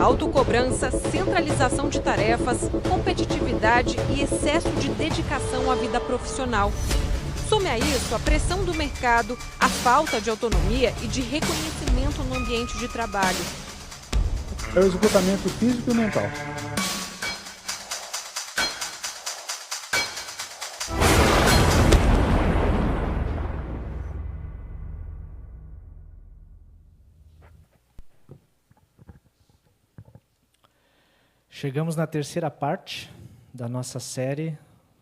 Autocobrança, centralização de tarefas, competitividade e excesso de dedicação à vida profissional. Some a isso a pressão do mercado, a falta de autonomia e de reconhecimento no ambiente de trabalho. É o esgotamento físico e mental. Chegamos na terceira parte da nossa série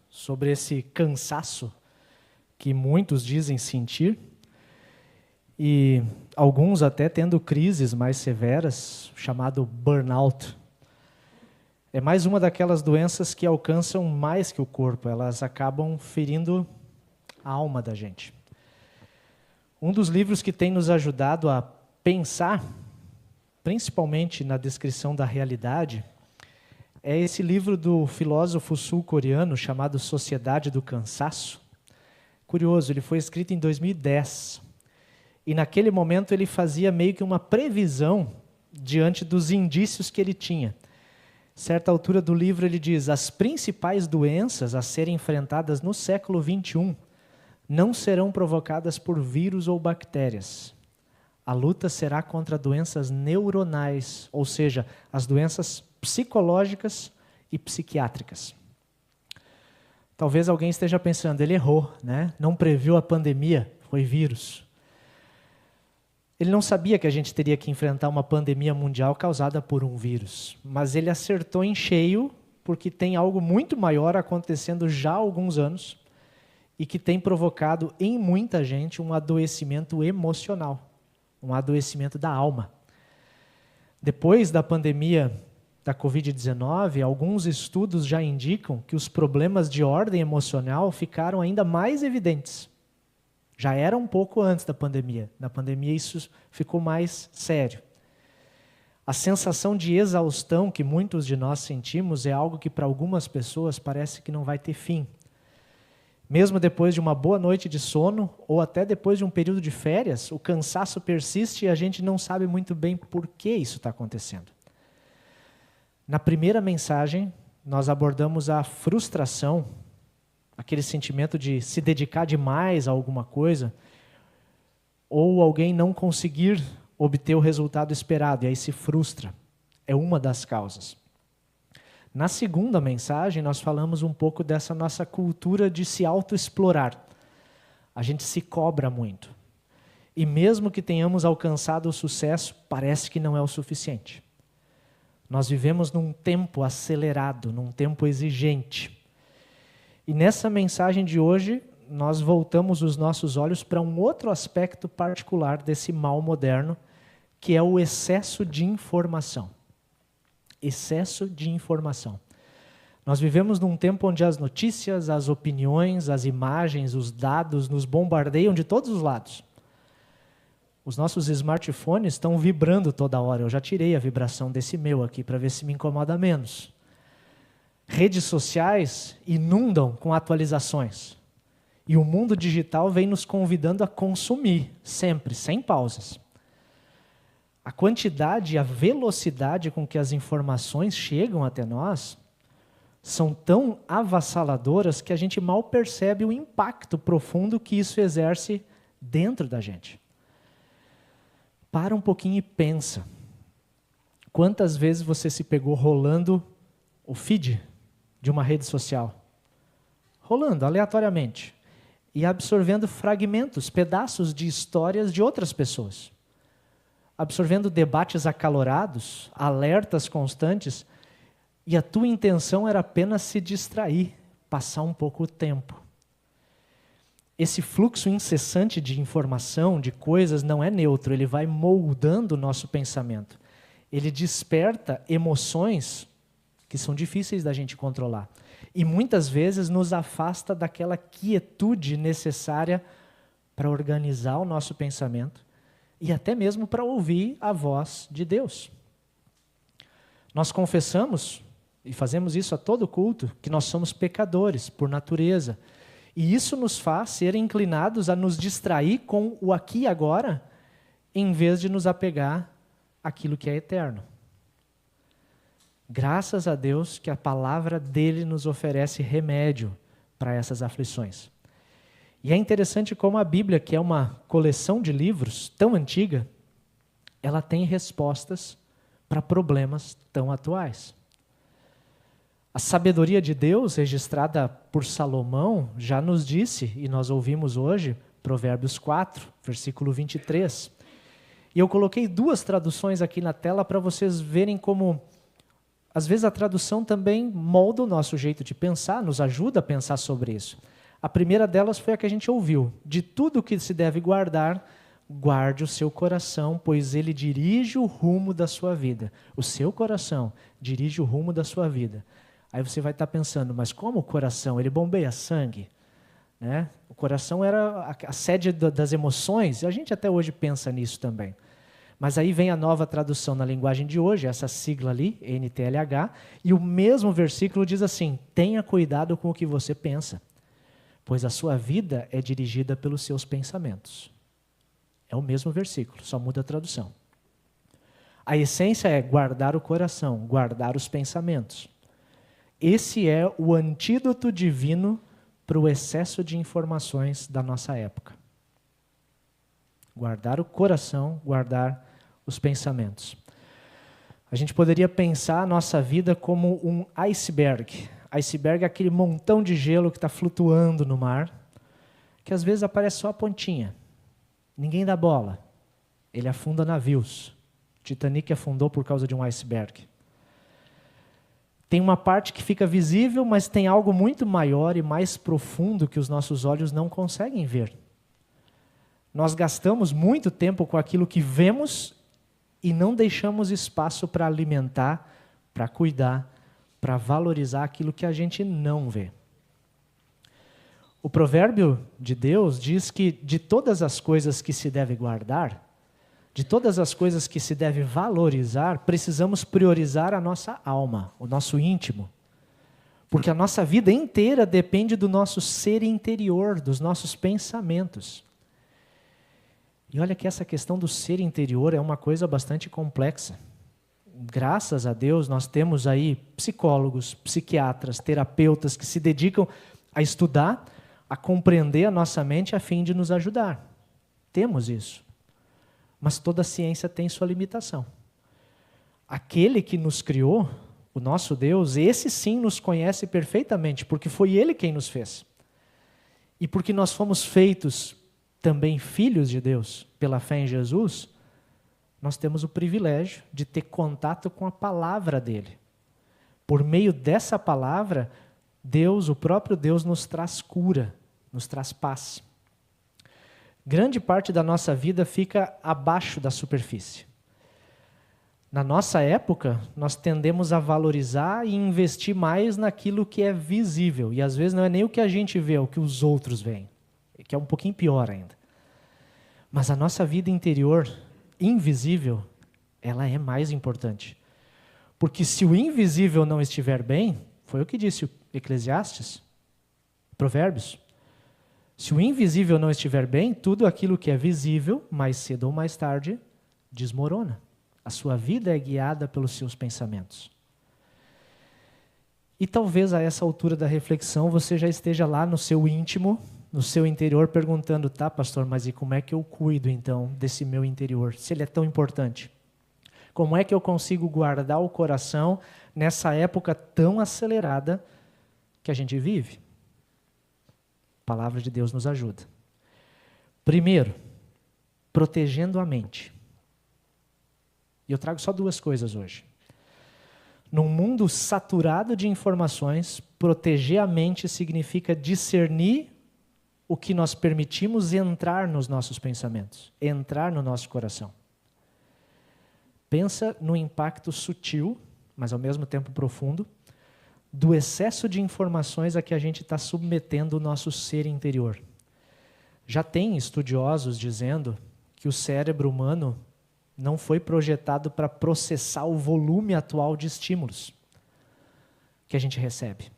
sobre esse cansaço que muitos dizem sentir e alguns até tendo crises mais severas, chamado burnout. É mais uma daquelas doenças que alcançam mais que o corpo, elas acabam ferindo a alma da gente. Um dos livros que tem nos ajudado a pensar, principalmente na descrição da realidade, é esse livro do filósofo sul-coreano chamado Sociedade do Cansaço. Curioso, ele foi escrito em 2010. E naquele momento ele fazia meio que uma previsão diante dos indícios que ele tinha. Certa altura do livro ele diz: as principais doenças a serem enfrentadas no século XXI não serão provocadas por vírus ou bactérias. A luta será contra doenças neuronais, ou seja, as doenças psicológicas e psiquiátricas. Talvez alguém esteja pensando, ele errou, né? Não previu a pandemia, foi vírus. Ele não sabia que a gente teria que enfrentar uma pandemia mundial causada por um vírus, mas ele acertou em cheio porque tem algo muito maior acontecendo já há alguns anos e que tem provocado em muita gente um adoecimento emocional, um adoecimento da alma. Depois da pandemia da Covid-19, alguns estudos já indicam que os problemas de ordem emocional ficaram ainda mais evidentes. Já era um pouco antes da pandemia. Na pandemia isso ficou mais sério. A sensação de exaustão que muitos de nós sentimos é algo que para algumas pessoas parece que não vai ter fim. Mesmo depois de uma boa noite de sono, ou até depois de um período de férias, o cansaço persiste e a gente não sabe muito bem por que isso está acontecendo. Na primeira mensagem, nós abordamos a frustração, aquele sentimento de se dedicar demais a alguma coisa, ou alguém não conseguir obter o resultado esperado, e aí se frustra. É uma das causas. Na segunda mensagem, nós falamos um pouco dessa nossa cultura de se autoexplorar. A gente se cobra muito. E mesmo que tenhamos alcançado o sucesso, parece que não é o suficiente. Nós vivemos num tempo acelerado, num tempo exigente. E nessa mensagem de hoje, nós voltamos os nossos olhos para um outro aspecto particular desse mal moderno, que é o excesso de informação. Excesso de informação. Nós vivemos num tempo onde as notícias, as opiniões, as imagens, os dados nos bombardeiam de todos os lados. Os nossos smartphones estão vibrando toda hora. Eu já tirei a vibração desse meu aqui para ver se me incomoda menos. Redes sociais inundam com atualizações. E o mundo digital vem nos convidando a consumir, sempre, sem pausas. A quantidade e a velocidade com que as informações chegam até nós são tão avassaladoras que a gente mal percebe o impacto profundo que isso exerce dentro da gente. Para um pouquinho e pensa. Quantas vezes você se pegou rolando o feed de uma rede social? Rolando aleatoriamente. E absorvendo fragmentos, pedaços de histórias de outras pessoas. Absorvendo debates acalorados, alertas constantes, e a tua intenção era apenas se distrair, passar um pouco o tempo. Esse fluxo incessante de informação, de coisas, não é neutro, ele vai moldando o nosso pensamento. Ele desperta emoções que são difíceis da gente controlar. E muitas vezes nos afasta daquela quietude necessária para organizar o nosso pensamento e até mesmo para ouvir a voz de Deus. Nós confessamos, e fazemos isso a todo culto, que nós somos pecadores por natureza. E isso nos faz ser inclinados a nos distrair com o aqui e agora, em vez de nos apegar àquilo que é eterno. Graças a Deus que a palavra dele nos oferece remédio para essas aflições. E é interessante como a Bíblia, que é uma coleção de livros tão antiga, ela tem respostas para problemas tão atuais. A sabedoria de Deus, registrada por Salomão, já nos disse, e nós ouvimos hoje, Provérbios 4, versículo 23. E eu coloquei 2 traduções aqui na tela para vocês verem como, às vezes, a tradução também molda o nosso jeito de pensar, nos ajuda a pensar sobre isso. A primeira delas foi a que a gente ouviu. De tudo que se deve guardar, guarde o seu coração, pois ele dirige o rumo da sua vida. O seu coração dirige o rumo da sua vida. Aí você vai estar pensando, mas como o coração? Ele bombeia sangue? Né? O coração era a sede das emoções, e a gente até hoje pensa nisso também. Mas aí vem a nova tradução na linguagem de hoje, essa sigla ali, NTLH, e o mesmo versículo diz assim, tenha cuidado com o que você pensa, pois a sua vida é dirigida pelos seus pensamentos. É o mesmo versículo, só muda a tradução. A essência é guardar o coração, guardar os pensamentos. Esse é o antídoto divino para o excesso de informações da nossa época. Guardar o coração, guardar os pensamentos. A gente poderia pensar a nossa vida como um iceberg. Iceberg é aquele montão de gelo que está flutuando no mar, que às vezes aparece só a pontinha. Ninguém dá bola. Ele afunda navios. O Titanic afundou por causa de um iceberg. Tem uma parte que fica visível, mas tem algo muito maior e mais profundo que os nossos olhos não conseguem ver. Nós gastamos muito tempo com aquilo que vemos e não deixamos espaço para alimentar, para cuidar, para valorizar aquilo que a gente não vê. O provérbio de Deus diz que de todas as coisas que se deve guardar, de todas as coisas que se deve valorizar, precisamos priorizar a nossa alma, o nosso íntimo. Porque a nossa vida inteira depende do nosso ser interior, dos nossos pensamentos. E olha que essa questão do ser interior é uma coisa bastante complexa. Graças a Deus nós temos aí psicólogos, psiquiatras, terapeutas que se dedicam a estudar, a compreender a nossa mente a fim de nos ajudar. Temos isso. Mas toda ciência tem sua limitação. Aquele que nos criou, o nosso Deus, esse sim nos conhece perfeitamente, porque foi Ele quem nos fez. E porque nós fomos feitos também filhos de Deus, pela fé em Jesus, nós temos o privilégio de ter contato com a palavra dele. Por meio dessa palavra, Deus, o próprio Deus, nos traz cura, nos traz paz. Grande parte da nossa vida fica abaixo da superfície. Na nossa época, nós tendemos a valorizar e investir mais naquilo que é visível. E às vezes não é nem o que a gente vê, é o que os outros veem. Que é um pouquinho pior ainda. Mas a nossa vida interior, invisível, ela é mais importante. Porque se o invisível não estiver bem, foi o que disse o Eclesiastes, Provérbios, se o invisível não estiver bem, tudo aquilo que é visível, mais cedo ou mais tarde, desmorona. A sua vida é guiada pelos seus pensamentos. E talvez a essa altura da reflexão você já esteja lá no seu íntimo, no seu interior, perguntando, tá, pastor, mas e como é que eu cuido então desse meu interior, se ele é tão importante? Como é que eu consigo guardar o coração nessa época tão acelerada que a gente vive? A palavra de Deus nos ajuda. Primeiro, protegendo a mente. E eu trago só 2 coisas hoje. Num mundo saturado de informações, proteger a mente significa discernir o que nós permitimos entrar nos nossos pensamentos, entrar no nosso coração. Pensa no impacto sutil, mas ao mesmo tempo profundo, do excesso de informações a que a gente está submetendo o nosso ser interior. Já tem estudiosos dizendo que o cérebro humano não foi projetado para processar o volume atual de estímulos que a gente recebe.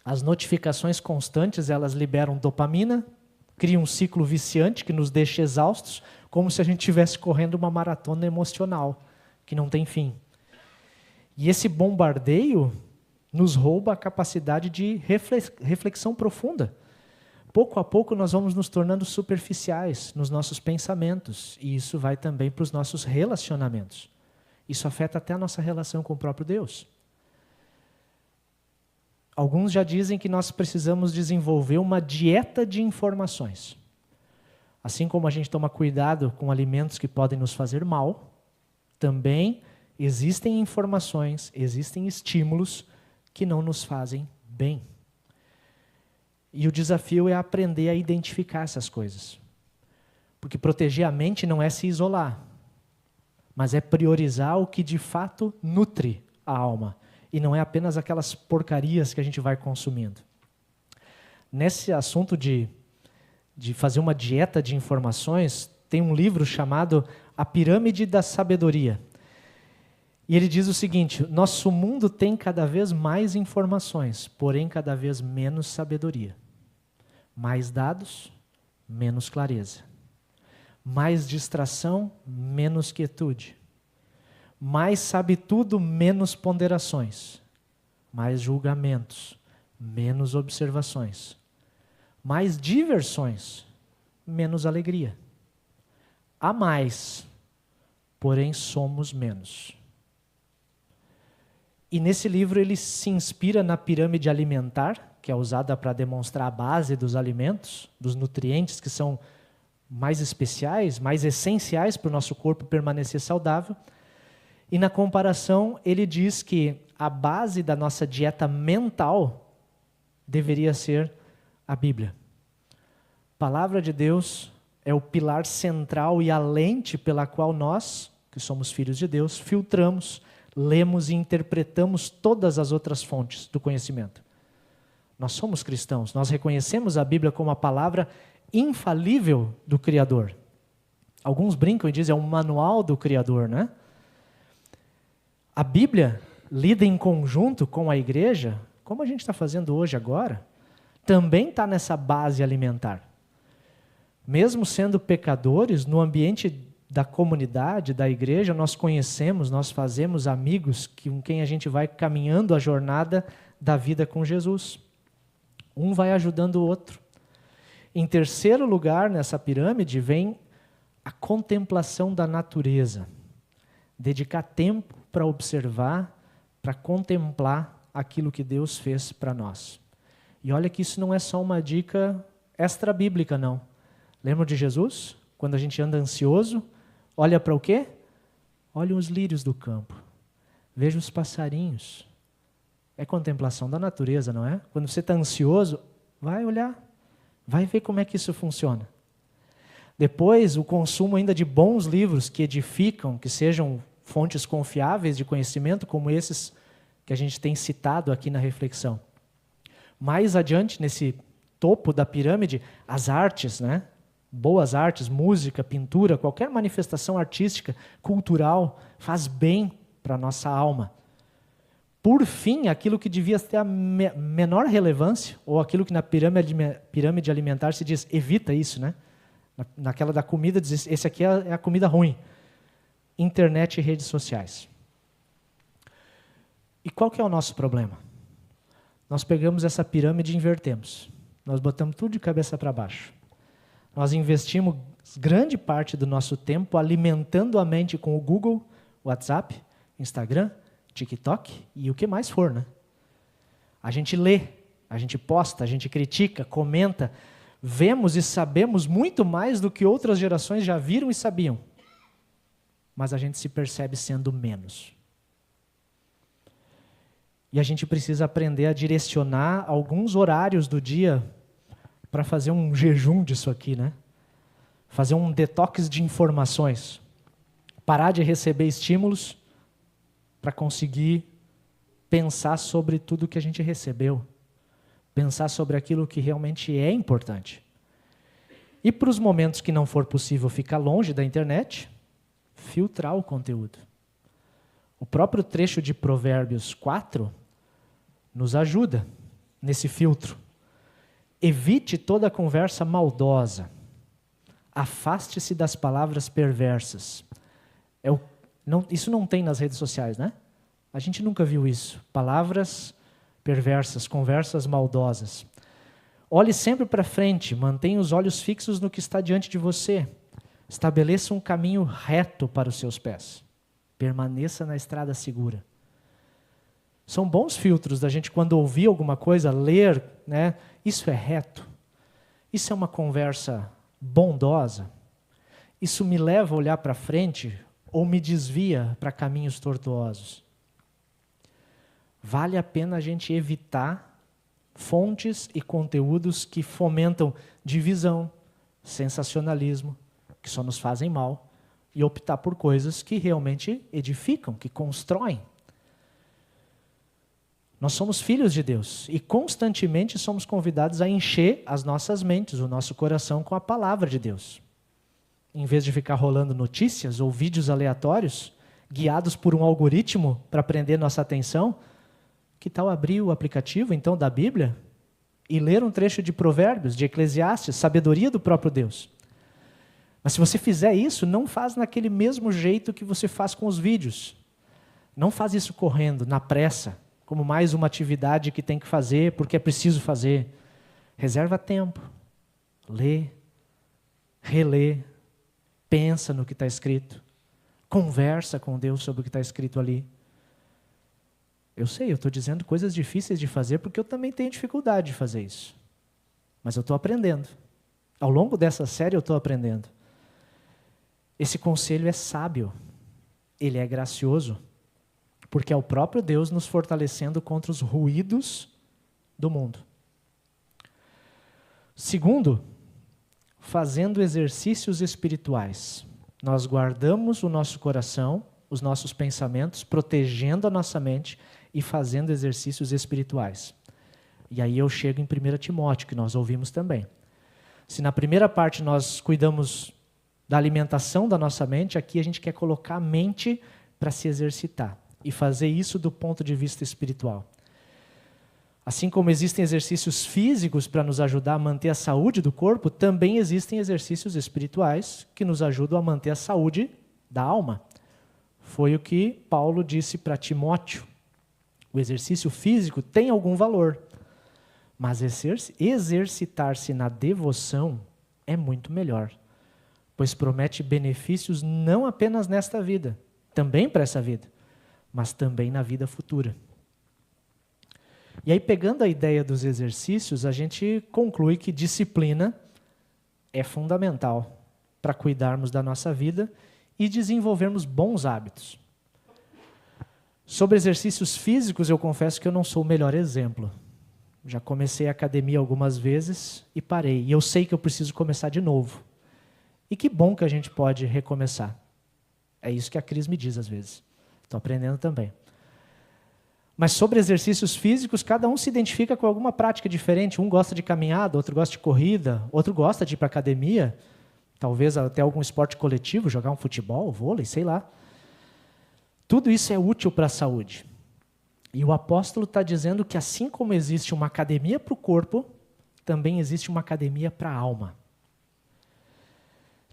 As notificações constantes, elas liberam dopamina, criam um ciclo viciante que nos deixa exaustos, como se a gente estivesse correndo uma maratona emocional, que não tem fim. E esse bombardeio nos rouba a capacidade de reflexão profunda. Pouco a pouco nós vamos nos tornando superficiais nos nossos pensamentos, e isso vai também para os nossos relacionamentos. Isso afeta até a nossa relação com o próprio Deus. Alguns já dizem que nós precisamos desenvolver uma dieta de informações. Assim como a gente toma cuidado com alimentos que podem nos fazer mal, também existem informações, existem estímulos que não nos fazem bem. E o desafio é aprender a identificar essas coisas. Porque proteger a mente não é se isolar, mas é priorizar o que de fato nutre a alma. E não é apenas aquelas porcarias que a gente vai consumindo. Nesse assunto de fazer uma dieta de informações, tem um livro chamado A Pirâmide da Sabedoria. E ele diz o seguinte: nosso mundo tem cada vez mais informações, porém cada vez menos sabedoria. Mais dados, menos clareza. Mais distração, menos quietude. Mais sabe tudo, menos ponderações. Mais julgamentos, menos observações. Mais diversões, menos alegria. Há mais, porém somos menos. E nesse livro ele se inspira na pirâmide alimentar, que é usada para demonstrar a base dos alimentos, dos nutrientes que são mais especiais, mais essenciais para o nosso corpo permanecer saudável. E na comparação, ele diz que a base da nossa dieta mental deveria ser a Bíblia. A palavra de Deus é o pilar central e a lente pela qual nós, que somos filhos de Deus, filtramos, lemos e interpretamos todas as outras fontes do conhecimento. Nós somos cristãos, nós reconhecemos a Bíblia como a palavra infalível do Criador. Alguns brincam e dizem, é um manual do Criador, né? A Bíblia, lida em conjunto com a igreja, como a gente está fazendo hoje agora, também está nessa base alimentar. Mesmo sendo pecadores, no ambiente da comunidade, da igreja, nós conhecemos, nós fazemos amigos com quem a gente vai caminhando a jornada da vida com Jesus. Um vai ajudando o outro. Em terceiro lugar, nessa pirâmide, vem a contemplação da natureza. Dedicar tempo para observar, para contemplar aquilo que Deus fez para nós. E olha que isso não é só uma dica extra-bíblica, não. Lembram de Jesus? Quando a gente anda ansioso, olha para o quê? Olha os lírios do campo. Veja os passarinhos. É contemplação da natureza, não é? Quando você está ansioso, vai olhar. Vai ver como é que isso funciona. Depois, o consumo ainda de bons livros que edificam, que sejam fontes confiáveis de conhecimento, como esses que a gente tem citado aqui na reflexão. Mais adiante, nesse topo da pirâmide, as artes, né? Boas artes, música, pintura, qualquer manifestação artística, cultural, faz bem para a nossa alma. Por fim, aquilo que devia ter a menor relevância, ou aquilo que na pirâmide alimentar se diz, evita isso, né? Naquela da comida, diz, esse aqui é a comida ruim. Internet e redes sociais. E qual que é o nosso problema? Nós pegamos essa pirâmide e invertemos. Nós botamos tudo de cabeça para baixo. Nós investimos grande parte do nosso tempo alimentando a mente com o Google, WhatsApp, Instagram, TikTok e o que mais for, né? A gente lê, a gente posta, a gente critica, comenta, vemos e sabemos muito mais do que outras gerações já viram e sabiam. Mas a gente se percebe sendo menos. E a gente precisa aprender a direcionar alguns horários do dia para fazer um jejum disso aqui, né? Fazer um detox de informações. Parar de receber estímulos para conseguir pensar sobre tudo que a gente recebeu. Pensar sobre aquilo que realmente é importante. E para os momentos que não for possível ficar longe da internet, filtrar o conteúdo. O próprio trecho de Provérbios 4 nos ajuda nesse filtro. Evite toda conversa maldosa. Afaste-se das palavras perversas. Isso não tem nas redes sociais, né? A gente nunca viu isso. Palavras perversas, conversas maldosas. Olhe sempre para frente, mantenha os olhos fixos no que está diante de você. Estabeleça um caminho reto para os seus pés. Permaneça na estrada segura. São bons filtros da gente, quando ouvir alguma coisa, ler, né? Isso é reto? Isso é uma conversa bondosa? Isso me leva a olhar para frente ou me desvia para caminhos tortuosos? Vale a pena a gente evitar fontes e conteúdos que fomentam divisão, sensacionalismo, que só nos fazem mal, e optar por coisas que realmente edificam, que constroem. Nós somos filhos de Deus e constantemente somos convidados a encher as nossas mentes, o nosso coração com a palavra de Deus. Em vez de ficar rolando notícias ou vídeos aleatórios, guiados por um algoritmo para prender nossa atenção, que tal abrir o aplicativo, então, da Bíblia e ler um trecho de Provérbios, de Eclesiastes, sabedoria do próprio Deus? Mas se você fizer isso, não faz naquele mesmo jeito que você faz com os vídeos. Não faz isso correndo, na pressa, como mais uma atividade que tem que fazer porque é preciso fazer. Reserva tempo. Lê, relê, pensa no que está escrito. Conversa com Deus sobre o que está escrito ali. Eu sei, eu estou dizendo coisas difíceis de fazer porque eu também tenho dificuldade de fazer isso. Mas eu estou aprendendo. Ao longo dessa série eu estou aprendendo. Esse conselho é sábio. Ele é gracioso. Porque é o próprio Deus nos fortalecendo contra os ruídos do mundo. Segundo, fazendo exercícios espirituais. Nós guardamos o nosso coração, os nossos pensamentos, protegendo a nossa mente e fazendo exercícios espirituais. E aí eu chego em 1 Timóteo, que nós ouvimos também. Se na primeira parte nós cuidamos da alimentação da nossa mente, aqui a gente quer colocar a mente para se exercitar e fazer isso do ponto de vista espiritual. Assim como existem exercícios físicos para nos ajudar a manter a saúde do corpo, também existem exercícios espirituais que nos ajudam a manter a saúde da alma. Foi o que Paulo disse para Timóteo. O exercício físico tem algum valor, mas exercitar-se na devoção é muito melhor, pois promete benefícios não apenas nesta vida, também para essa vida, mas também na vida futura. E aí, pegando a ideia dos exercícios, a gente conclui que disciplina é fundamental para cuidarmos da nossa vida e desenvolvermos bons hábitos. Sobre exercícios físicos, eu confesso que eu não sou o melhor exemplo. Já comecei a academia algumas vezes e parei. E eu sei que eu preciso começar de novo. E que bom que a gente pode recomeçar. É isso que a Cris me diz às vezes. Estou aprendendo também. Mas sobre exercícios físicos, cada um se identifica com alguma prática diferente. Um gosta de caminhada, outro gosta de corrida, outro gosta de ir para a academia, talvez até algum esporte coletivo, jogar um futebol, vôlei, sei lá. Tudo isso é útil para a saúde. E o apóstolo está dizendo que assim como existe uma academia para o corpo, também existe uma academia para a alma.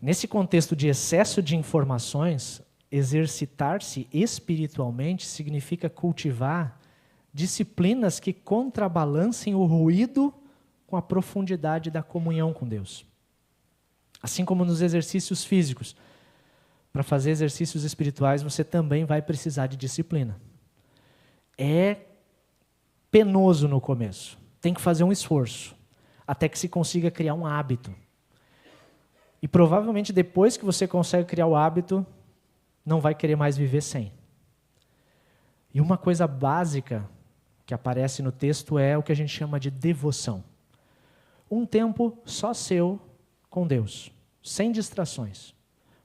Nesse contexto de excesso de informações, exercitar-se espiritualmente significa cultivar disciplinas que contrabalancem o ruído com a profundidade da comunhão com Deus. Assim como nos exercícios físicos, para fazer exercícios espirituais você também vai precisar de disciplina. É penoso no começo, tem que fazer um esforço, até que se consiga criar um hábito. E provavelmente depois que você consegue criar o hábito, não vai querer mais viver sem. E uma coisa básica que aparece no texto é o que a gente chama de devoção. Um tempo só seu com Deus, sem distrações.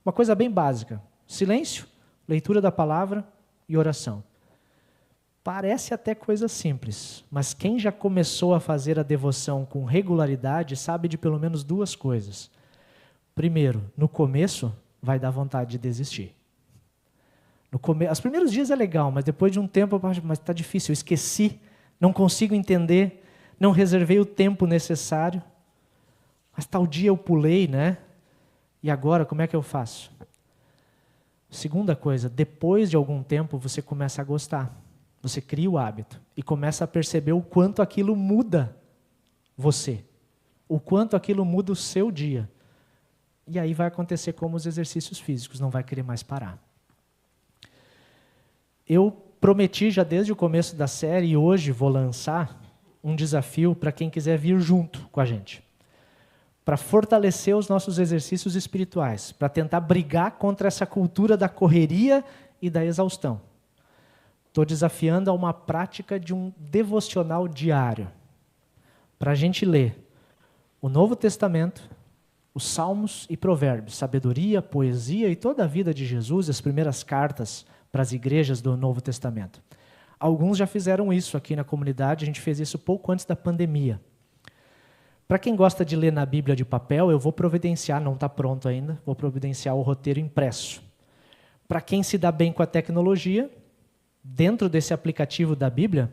Uma coisa bem básica, silêncio, leitura da palavra e oração. Parece até coisa simples, mas quem já começou a fazer a devoção com regularidade sabe de pelo menos duas coisas. Primeiro, no começo vai dar vontade de desistir. Os primeiros dias é legal, mas depois de um tempo, mas está difícil, eu esqueci, não consigo entender, não reservei o tempo necessário, mas tal dia eu pulei, né? E agora, como é que eu faço? Segunda coisa, depois de algum tempo você começa a gostar. Você cria o hábito e começa a perceber o quanto aquilo muda você, o quanto aquilo muda o seu dia. E aí vai acontecer como os exercícios físicos, não vai querer mais parar. Eu prometi já desde o começo da série, e hoje vou lançar um desafio para quem quiser vir junto com a gente, para fortalecer os nossos exercícios espirituais, para tentar brigar contra essa cultura da correria e da exaustão. Estou desafiando a uma prática de um devocional diário, para a gente ler o Novo Testamento, os Salmos e Provérbios, sabedoria, poesia e toda a vida de Jesus, as primeiras cartas para as igrejas do Novo Testamento. Alguns já fizeram isso aqui na comunidade, a gente fez isso pouco antes da pandemia. Para quem gosta de ler na Bíblia de papel, eu vou providenciar, não está pronto ainda, vou providenciar o roteiro impresso. Para quem se dá bem com a tecnologia, dentro desse aplicativo da Bíblia,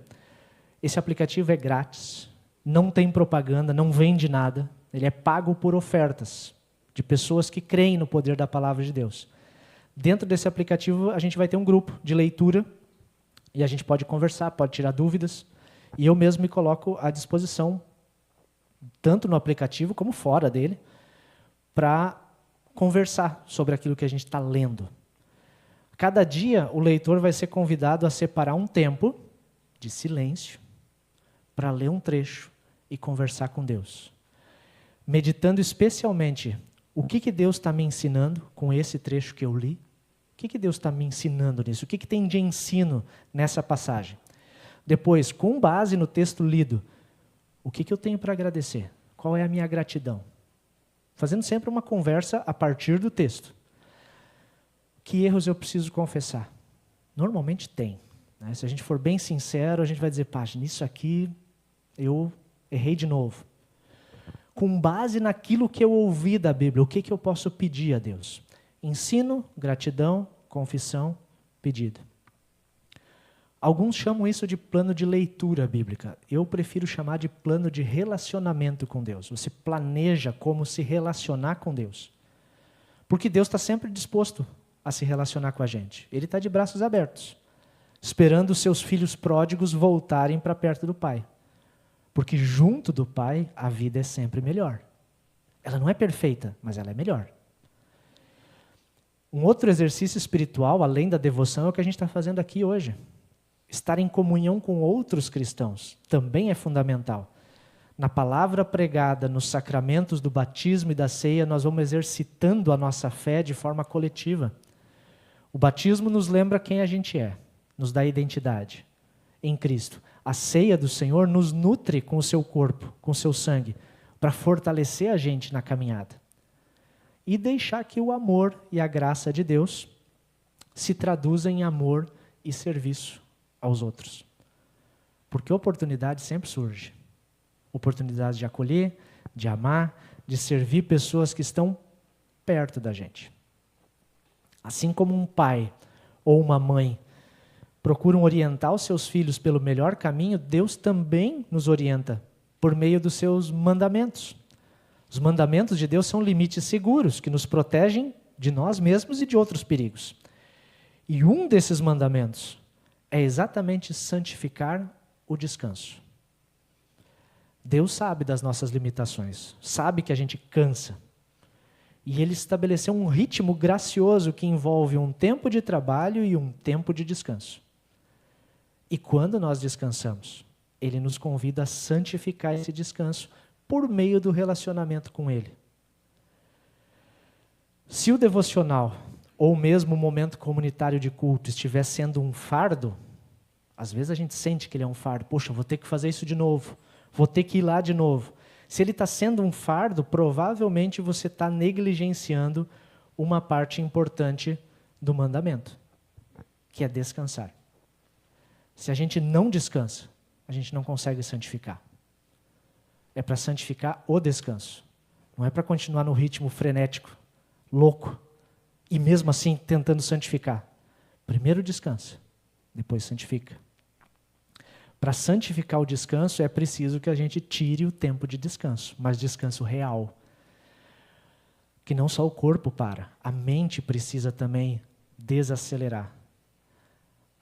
esse aplicativo é grátis, não tem propaganda, não vende nada, ele é pago por ofertas de pessoas que creem no poder da palavra de Deus. Dentro desse aplicativo, a gente vai ter um grupo de leitura e a gente pode conversar, pode tirar dúvidas. E eu mesmo me coloco à disposição, tanto no aplicativo como fora dele, para conversar sobre aquilo que a gente está lendo. Cada dia, o leitor vai ser convidado a separar um tempo de silêncio para ler um trecho e conversar com Deus. Meditando especialmente o que Deus está me ensinando com esse trecho que eu li? O que Deus está me ensinando nisso? O que tem de ensino nessa passagem? Depois, com base no texto lido, o que eu tenho para agradecer? Qual é a minha gratidão? Fazendo sempre uma conversa a partir do texto. Que erros eu preciso confessar? Normalmente tem. Né? Se a gente for bem sincero, a gente vai dizer, pá, nisso aqui eu errei de novo. Com base naquilo que eu ouvi da Bíblia, o que eu posso pedir a Deus? Ensino, gratidão, confissão, pedido. Alguns chamam isso de plano de leitura bíblica. Eu prefiro chamar de plano de relacionamento com Deus. Você planeja como se relacionar com Deus. Porque Deus está sempre disposto a se relacionar com a gente. Ele está de braços abertos, esperando os seus filhos pródigos voltarem para perto do Pai. Porque junto do Pai, a vida é sempre melhor. Ela não é perfeita, mas ela é melhor. Um outro exercício espiritual, além da devoção, é o que a gente está fazendo aqui hoje. Estar em comunhão com outros cristãos também é fundamental. Na palavra pregada, nos sacramentos do batismo e da ceia, nós vamos exercitando a nossa fé de forma coletiva. O batismo nos lembra quem a gente é, nos dá identidade em Cristo. A ceia do Senhor nos nutre com o seu corpo, com o seu sangue, para fortalecer a gente na caminhada. E deixar que o amor e a graça de Deus se traduzam em amor e serviço aos outros. Porque oportunidade sempre surge. Oportunidade de acolher, de amar, de servir pessoas que estão perto da gente. Assim como um pai ou uma mãe procuram orientar os seus filhos pelo melhor caminho, Deus também nos orienta por meio dos seus mandamentos. Os mandamentos de Deus são limites seguros que nos protegem de nós mesmos e de outros perigos. E um desses mandamentos é exatamente santificar o descanso. Deus sabe das nossas limitações, sabe que a gente cansa. E Ele estabeleceu um ritmo gracioso que envolve um tempo de trabalho e um tempo de descanso. E quando nós descansamos, Ele nos convida a santificar esse descanso por meio do relacionamento com Ele. Se o devocional, ou mesmo o momento comunitário de culto, estiver sendo um fardo, às vezes a gente sente que ele é um fardo. Poxa, vou ter que fazer isso de novo, vou ter que ir lá de novo. Se ele está sendo um fardo, provavelmente você está negligenciando uma parte importante do mandamento, que é descansar. Se a gente não descansa, a gente não consegue santificar. É para santificar o descanso. Não é para continuar no ritmo frenético, louco, e mesmo assim tentando santificar. Primeiro descansa, depois santifica. Para santificar o descanso, é preciso que a gente tire o tempo de descanso, mas descanso real. Que não só o corpo para, a mente precisa também desacelerar.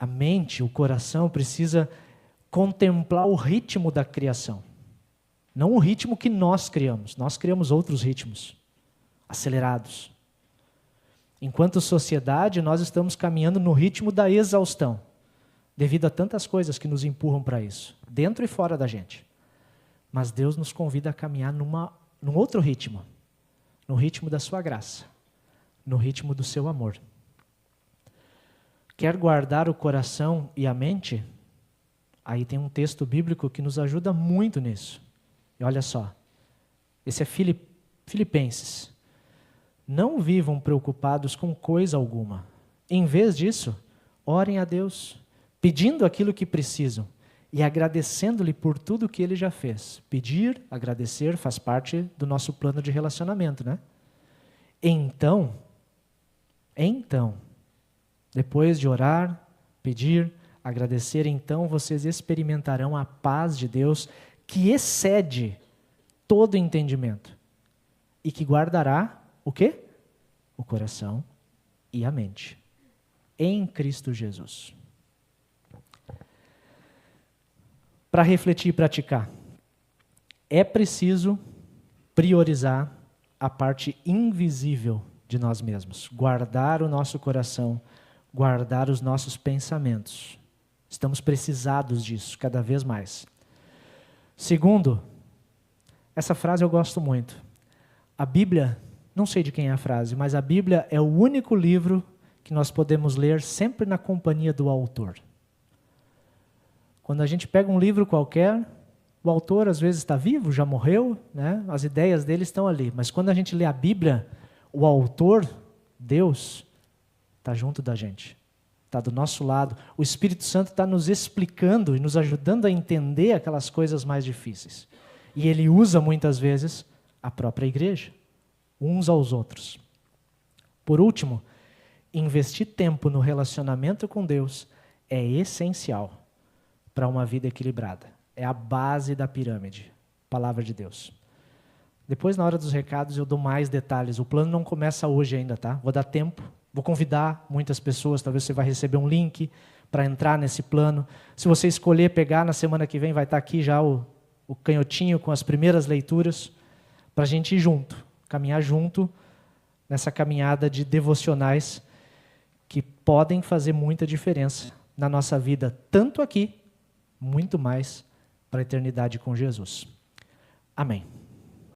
A mente, o coração precisa contemplar o ritmo da criação. Não o ritmo que nós criamos. Nós criamos outros ritmos, acelerados. Enquanto sociedade, nós estamos caminhando no ritmo da exaustão, devido a tantas coisas que nos empurram para isso, dentro e fora da gente. Mas Deus nos convida a caminhar num outro ritmo, no ritmo da sua graça, no ritmo do seu amor. Quer guardar o coração e a mente? Aí tem um texto bíblico que nos ajuda muito nisso. E olha só, esse é Filipenses. Não vivam preocupados com coisa alguma. Em vez disso, orem a Deus, pedindo aquilo que precisam e agradecendo-lhe por tudo que Ele já fez. Pedir, agradecer, faz parte do nosso plano de relacionamento, né? Então, depois de orar, pedir, agradecer, então vocês experimentarão a paz de Deus que excede todo entendimento e que guardará o quê? O coração e a mente em Cristo Jesus. Para refletir e praticar, é preciso priorizar a parte invisível de nós mesmos, guardar o nosso coração, guardar os nossos pensamentos. Estamos precisados disso cada vez mais. Segundo, essa frase eu gosto muito. A Bíblia, não sei de quem é a frase, mas a Bíblia é o único livro que nós podemos ler sempre na companhia do autor. Quando a gente pega um livro qualquer, o autor às vezes está vivo, já morreu, né? As ideias dele estão ali. Mas quando a gente lê a Bíblia, o autor, Deus, está junto da gente, está do nosso lado. O Espírito Santo está nos explicando e nos ajudando a entender aquelas coisas mais difíceis. E ele usa muitas vezes a própria igreja, uns aos outros. Por último, investir tempo no relacionamento com Deus é essencial para uma vida equilibrada. É a base da pirâmide, palavra de Deus. Depois, na hora dos recados, eu dou mais detalhes. O plano não começa hoje ainda, tá? Vou dar tempo, vou convidar muitas pessoas, talvez você vai receber um link para entrar nesse plano. Se você escolher pegar, na semana que vem vai estar aqui já o canhotinho com as primeiras leituras, para a gente ir junto, caminhar junto nessa caminhada de devocionais que podem fazer muita diferença na nossa vida, tanto aqui, muito mais para a eternidade com Jesus. Amém.